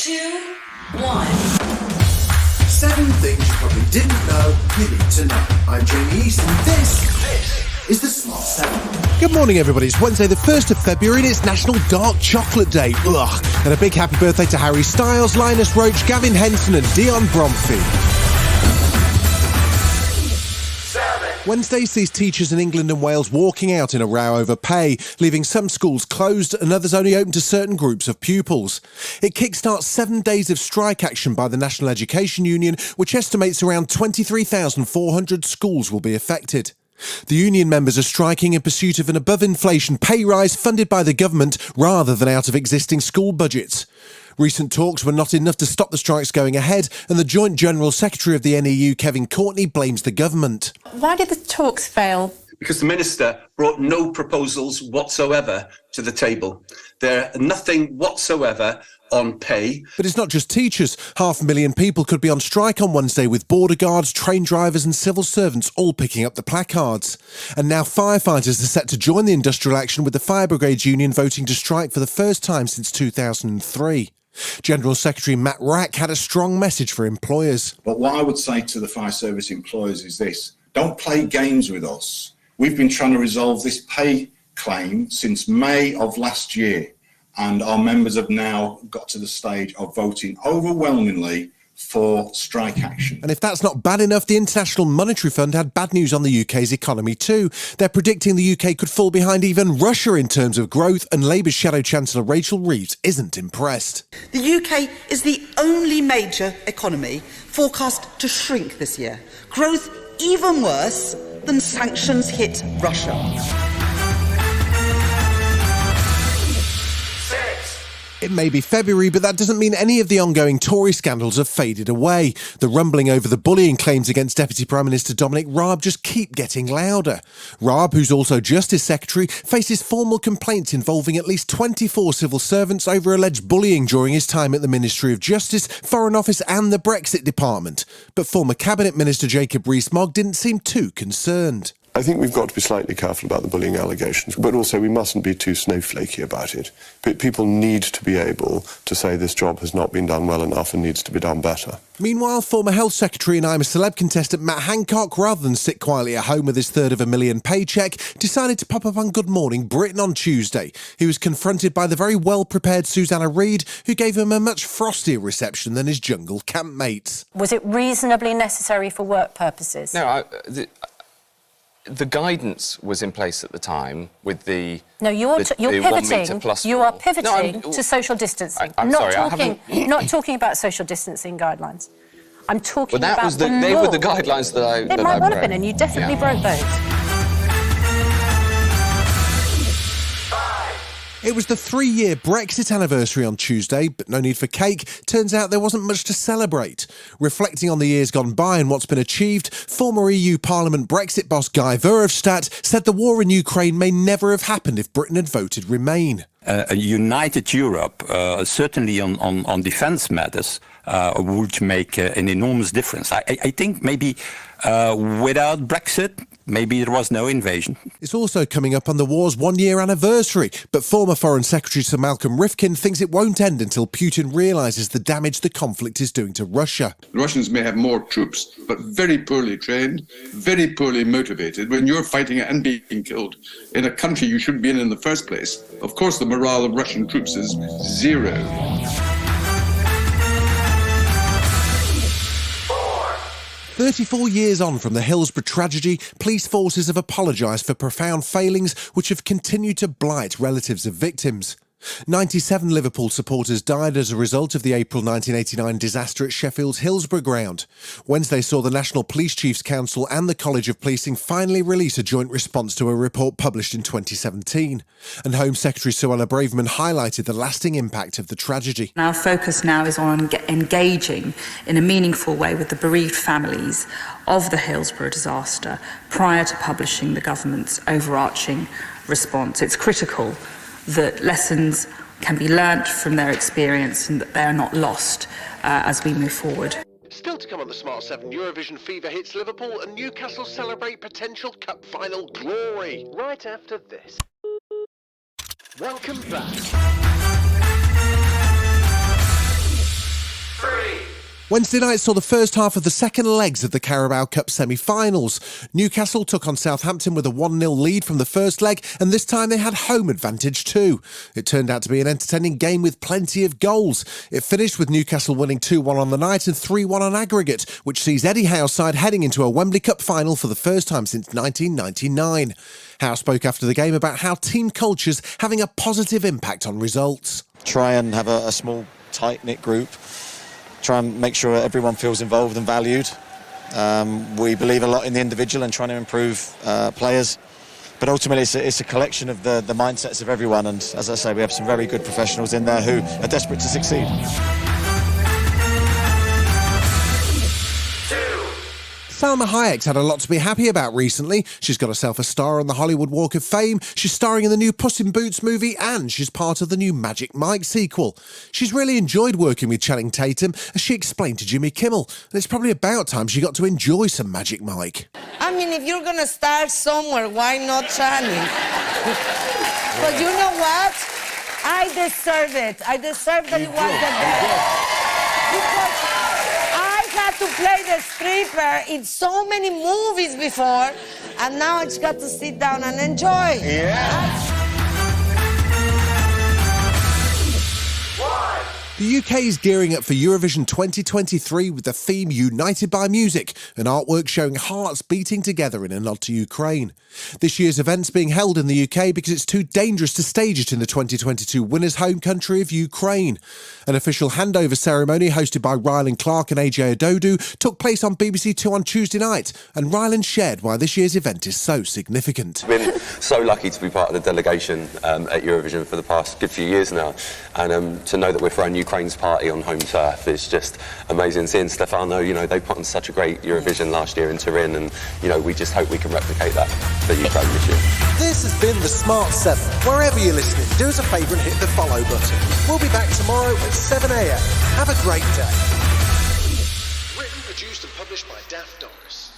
2, 1. 7 things you probably didn't know you need to know. I'm Jamie East, and this is the Smart 7. Good morning, everybody. It's Wednesday, the 1st of February, and it's National Dark Chocolate Day. Ugh. And a big happy birthday to Harry Styles, Linus Roach, Gavin Henson, and Dion Bromfield. Wednesday sees teachers in England and Wales walking out in a row over pay, leaving some schools closed and others only open to certain groups of pupils. It kickstarts 7 days of strike action by the National Education Union, which estimates around 23,400 schools will be affected. The union members are striking in pursuit of an above-inflation pay rise funded by the government rather than out of existing school budgets. Recent talks were not enough to stop the strikes going ahead, and the Joint General Secretary of the NEU, Kevin Courtney, blames the government. Why did the talks fail? Because the Minister brought no proposals whatsoever to the table. There are nothing whatsoever on pay. But it's not just teachers. 500,000 people could be on strike on Wednesday, with border guards, train drivers and civil servants all picking up the placards. And now firefighters are set to join the industrial action, with the Fire Brigades Union voting to strike for the first time since 2003. General Secretary Matt Rack had a strong message for employers. But what I would say to the fire service employers is this: don't play games with us. We've been trying to resolve this pay claim since May of last year, and our members have now got to the stage of voting overwhelmingly for strike action. And if that's not bad enough, the International Monetary Fund had bad news on the UK's economy too. They're predicting the UK could fall behind even Russia in terms of growth, and Labour's Shadow Chancellor Rachel Reeves isn't impressed. The UK is the only major economy forecast to shrink this year. Growth even worse than sanctions hit Russia. It may be February, but that doesn't mean any of the ongoing Tory scandals have faded away. The rumbling over the bullying claims against Deputy Prime Minister Dominic Raab just keep getting louder. Raab, who's also Justice Secretary, faces formal complaints involving at least 24 civil servants over alleged bullying during his time at the Ministry of Justice, Foreign Office and the Brexit Department. But former Cabinet Minister Jacob Rees-Mogg didn't seem too concerned. I think we've got to be slightly careful about the bullying allegations, but also we mustn't be too snowflakey about it. People need to be able to say this job has not been done well enough and needs to be done better. Meanwhile, former Health Secretary and I'm a Celeb contestant Matt Hancock, rather than sit quietly at home with his $350,000 paycheck, decided to pop up on Good Morning Britain on Tuesday. He was confronted by the very well-prepared Susanna Reid, who gave him a much frostier reception than his jungle campmates. Was it reasonably necessary for work purposes? No, the guidance was in place at the time with the... No, you're pivoting. 1 metre plus you rule. are pivoting to social distancing. I'm sorry, not talking about social distancing guidelines. I'm talking that about was they were the guidelines that I It might well have been, and you definitely broke those. It was the 3-year Brexit anniversary on Tuesday, but no need for cake. Turns out there wasn't much to celebrate. Reflecting on the years gone by and what's been achieved, former EU Parliament Brexit boss Guy Verhofstadt said the war in Ukraine may never have happened if Britain had voted Remain. A united Europe, certainly on defence matters, would make an enormous difference. I think maybe without Brexit, maybe there was no invasion. It's also coming up on the war's 1-year anniversary, but former Foreign Secretary Sir Malcolm Rifkin thinks it won't end until Putin realises the damage the conflict is doing to Russia. The Russians may have more troops, but very poorly trained, very poorly motivated. When you're fighting and being killed in a country you shouldn't be in the first place, of course the morale of Russian troops is zero. 34 years on from the Hillsborough tragedy, police forces have apologised for profound failings which have continued to blight relatives of victims. 97 Liverpool supporters died as a result of the April 1989 disaster at Sheffield's Hillsborough ground. Wednesday saw the National Police Chiefs Council and the College of Policing finally release a joint response to a report published in 2017. And Home Secretary Suella Braverman highlighted the lasting impact of the tragedy. Our focus now is on engaging in a meaningful way with the bereaved families of the Hillsborough disaster prior to publishing the government's overarching response. It's critical that lessons can be learnt from their experience and that they are not lost as we move forward. Still to come on the Smart 7, Eurovision fever hits Liverpool and Newcastle celebrate potential cup final glory. Right after this. Welcome back. Wednesday night saw the first half of the second legs of the Carabao Cup semi-finals. Newcastle took on Southampton with a 1-0 lead from the first leg, and this time they had home advantage too. It turned out to be an entertaining game with plenty of goals. It finished with Newcastle winning 2-1 on the night and 3-1 on aggregate, which sees Eddie Howe's side heading into a Wembley Cup final for the first time since 1999. Howe spoke after the game about how team culture's having a positive impact on results. Try and have a small, tight-knit group. Try and make sure everyone feels involved and valued. We believe a lot in the individual and trying to improve players. But ultimately, it's a collection of the mindsets of everyone. And as I say, we have some very good professionals in there who are desperate to succeed. Salma Hayek's had a lot to be happy about recently. She's got herself a star on the Hollywood Walk of Fame, she's starring in the new Puss in Boots movie, and she's part of the new Magic Mike sequel. She's really enjoyed working with Channing Tatum, as she explained to Jimmy Kimmel, and it's probably about time she got to enjoy some Magic Mike. I mean, if you're going to start somewhere, why not Channing? But you know what? I deserve it. I deserve that it was the best. Because I had to play the stripper in so many movies before, and now I just got to sit down and enjoy. Yeah. The UK is gearing up for Eurovision 2023 with the theme United by Music, an artwork showing hearts beating together in a nod to Ukraine. This year's event's being held in the UK because it's too dangerous to stage it in the 2022 winner's home country of Ukraine. An official handover ceremony hosted by Rylan Clark and AJ Ododu took place on BBC Two on Tuesday night, and Rylan shared why this year's event is so significant. We've been so lucky to be part of the delegation at Eurovision for the past good few years now, and to know that we're throwing Ukraine's party on home turf is just amazing. Seeing Stefano, they put on such a great Eurovision last year in Turin, and we just hope we can replicate that for Ukraine this year. This has been the Smart 7. Wherever you're listening, do us a favour and hit the follow button. We'll be back tomorrow at 7 a.m. Have a great day. Written, produced and published by Daft Doris.